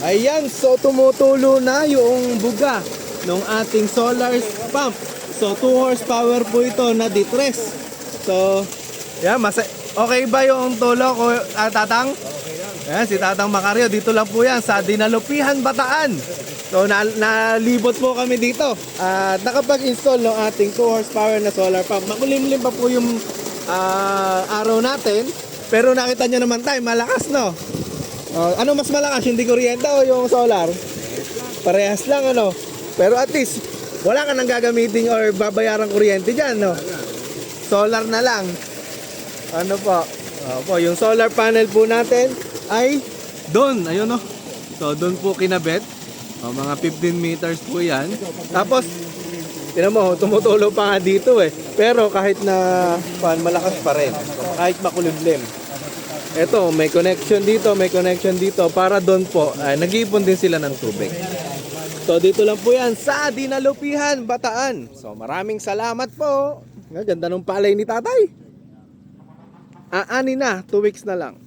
Ayan, so tumutulo na yung buga ng ating solar pump. So 2 horsepower po ito na D3. So, yan, okay ba yung tulo ko, Tatang? Ayan, si Tatang Macario, dito lang po yan sa Dinalupihan, Bataan. So, nalibot po kami dito. At nakapag-install ng ating 2 horsepower na solar pump. Makulimlim pa po yung araw natin. Pero nakita nyo naman tayo, malakas, no? Ano mas malakas, yung di kuryente o yung solar? Parehas lang, ano? Pero at least, wala ka nang gagamitin or babayarang kuryente dyan, no? Solar na lang. Ano po? Po, yung solar panel po natin ay doon, ayun, no? So, doon po kinabit. Mga 15 meters po yan. Tapos, tinan mo, tumutulo pa nga dito eh. Pero kahit na malakas pa rin. Kahit makulimlim. Ito, may connection dito, may connection dito. Para doon po, nag-iipon din sila ng tubig. So, dito lang po yan sa Dinalupihan, Bataan. So, maraming salamat po. Ganda ng palay ni tatay. Aani na, 2 weeks na lang.